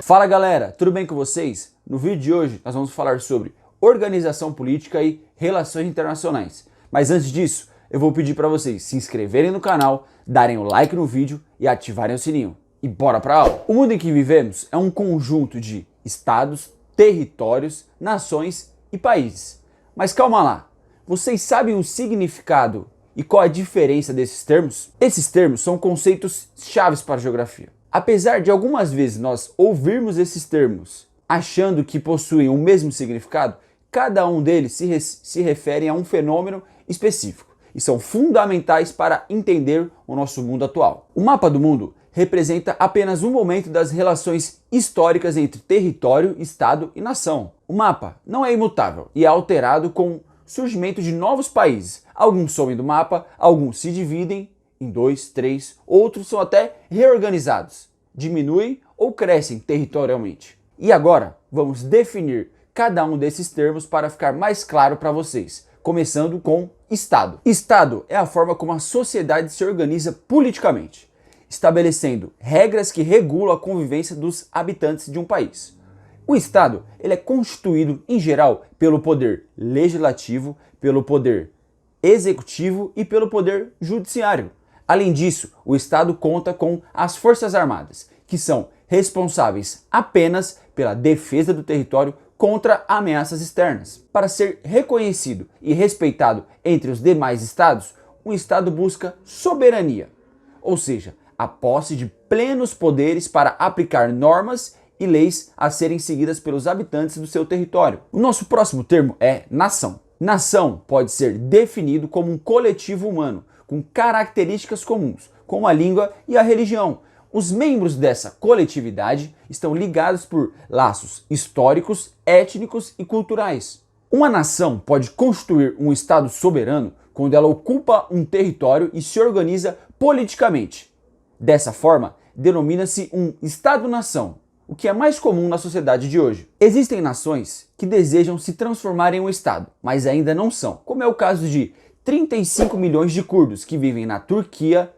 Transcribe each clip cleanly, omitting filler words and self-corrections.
Fala galera, tudo bem com vocês? No vídeo de hoje nós vamos falar sobre organização política e relações internacionais. Mas antes disso, eu vou pedir para vocês se inscreverem no canal, darem o like no vídeo e ativarem o sininho. E bora pra aula! O mundo em que vivemos é um conjunto de estados, territórios, nações e países. Mas calma lá, vocês sabem o significado e qual a diferença desses termos? Esses termos são conceitos chaves para a geografia. Apesar de algumas vezes nós ouvirmos esses termos achando que possuem o mesmo significado, cada um deles se refere a um fenômeno específico e são fundamentais para entender o nosso mundo atual. O mapa do mundo representa apenas um momento das relações históricas entre território, estado e nação. O mapa não é imutável e é alterado com o surgimento de novos países. Alguns somem do mapa, alguns se dividem em 2, 3, outros são até reorganizados, diminuem ou crescem territorialmente. E agora vamos definir cada um desses termos para ficar mais claro para vocês, começando com Estado. Estado é a forma como a sociedade se organiza politicamente, estabelecendo regras que regulam a convivência dos habitantes de um país. O Estado ele é constituído, em geral, pelo poder legislativo, pelo poder executivo e pelo poder judiciário. Além disso, o Estado conta com as Forças Armadas, que são responsáveis apenas pela defesa do território contra ameaças externas. Para ser reconhecido e respeitado entre os demais estados, um Estado busca soberania, ou seja, a posse de plenos poderes para aplicar normas e leis a serem seguidas pelos habitantes do seu território. O nosso próximo termo é nação. Nação pode ser definido como um coletivo humano com características comuns, como a língua e a religião. Os membros dessa coletividade estão ligados por laços históricos, étnicos e culturais. Uma nação pode constituir um estado soberano quando ela ocupa um território e se organiza politicamente. Dessa forma, denomina-se um estado-nação, o que é mais comum na sociedade de hoje. Existem nações que desejam se transformar em um estado, mas ainda não são, como é o caso de 35 milhões de curdos que vivem na Turquia,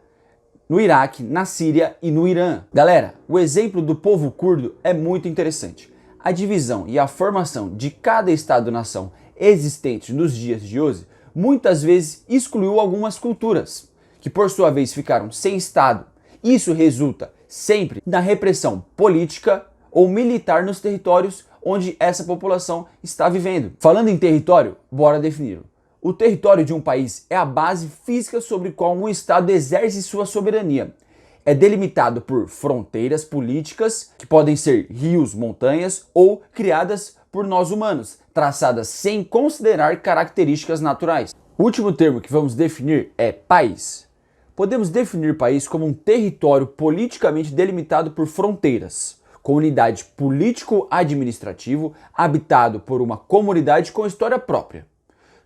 no Iraque, na Síria e no Irã. Galera, o exemplo do povo curdo é muito interessante. A divisão e a formação de cada estado-nação existente nos dias de hoje muitas vezes excluiu algumas culturas, que por sua vez ficaram sem estado. Isso resulta sempre na repressão política ou militar nos territórios onde essa população está vivendo. Falando em território, bora defini-lo. O território de um país é a base física sobre qual um estado exerce sua soberania. É delimitado por fronteiras políticas, que podem ser rios, montanhas ou criadas por nós humanos, traçadas sem considerar características naturais. O último termo que vamos definir é país. Podemos definir país como um território politicamente delimitado por fronteiras, com unidade político-administrativo, habitado por uma comunidade com história própria.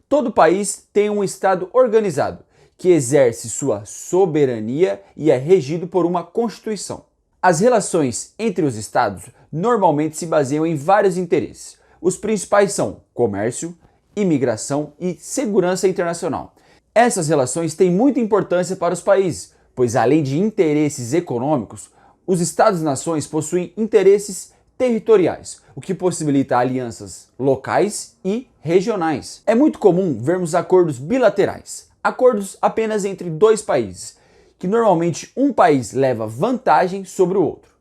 Todo país tem um estado organizado, que exerce sua soberania e é regido por uma constituição. As relações entre os estados normalmente se baseiam em vários interesses. Os principais são comércio, imigração e segurança internacional. Essas relações têm muita importância para os países, pois além de interesses econômicos, os estados-nações possuem interesses territoriais, o que possibilita alianças locais e regionais. É muito comum vermos acordos bilaterais, acordos apenas entre dois países, que normalmente um país leva vantagem sobre o outro.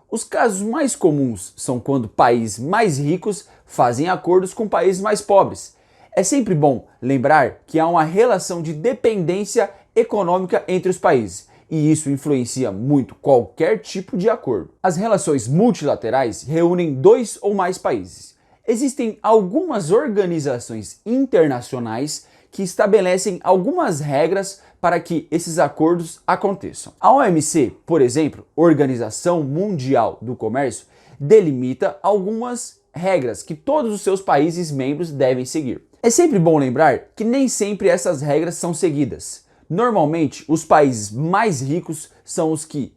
Os casos mais comuns são quando países mais ricos fazem acordos com países mais pobres. É sempre bom lembrar que há uma relação de dependência econômica entre os países, e isso influencia muito qualquer tipo de acordo. As relações multilaterais reúnem dois ou mais países. Existem algumas organizações internacionais que estabelecem algumas regras para que esses acordos aconteçam. A OMC, por exemplo, Organização Mundial do Comércio, delimita algumas regras que todos os seus países membros devem seguir. É sempre bom lembrar que nem sempre essas regras são seguidas. Normalmente, os países mais ricos são os que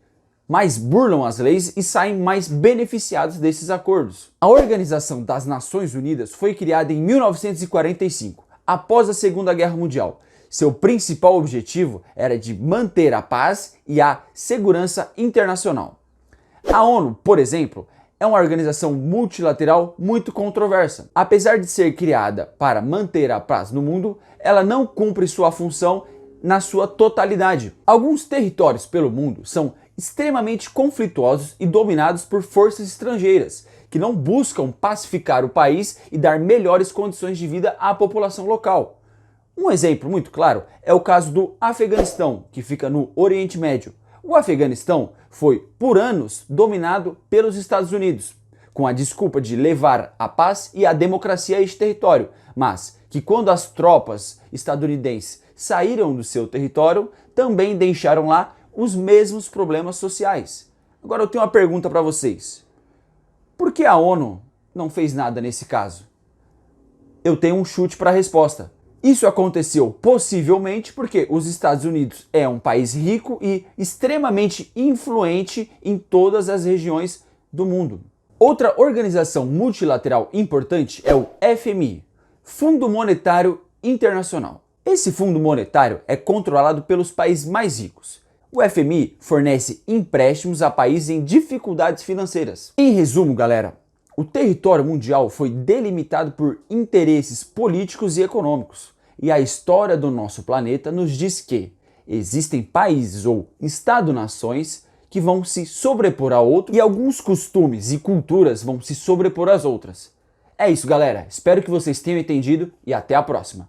mais burlam as leis e saem mais beneficiados desses acordos. A Organização das Nações Unidas foi criada em 1945, após a Segunda Guerra Mundial. Seu principal objetivo era de manter a paz e a segurança internacional. A ONU, por exemplo, é uma organização multilateral muito controversa. Apesar de ser criada para manter a paz no mundo, ela não cumpre sua função na sua totalidade. Alguns territórios pelo mundo são extremamente conflituosos e dominados por forças estrangeiras, que não buscam pacificar o país e dar melhores condições de vida à população local. Um exemplo muito claro é o caso do Afeganistão, que fica no Oriente Médio. O Afeganistão foi, por anos, dominado pelos Estados Unidos, com a desculpa de levar a paz e a democracia a este território, mas que quando as tropas estadunidenses saíram do seu território, também deixaram lá os mesmos problemas sociais. Agora eu tenho uma pergunta para vocês. Por que a ONU não fez nada nesse caso? Eu tenho um chute para a resposta. Isso aconteceu possivelmente porque os Estados Unidos é um país rico e extremamente influente em todas as regiões do mundo. Outra organização multilateral importante é o FMI, Fundo Monetário Internacional. Esse fundo monetário é controlado pelos países mais ricos. O FMI fornece empréstimos a países em dificuldades financeiras. Em resumo, galera, o território mundial foi delimitado por interesses políticos e econômicos. E a história do nosso planeta nos diz que existem países ou Estado-nações que vão se sobrepor a outros e alguns costumes e culturas vão se sobrepor às outras. É isso, galera. Espero que vocês tenham entendido e até a próxima.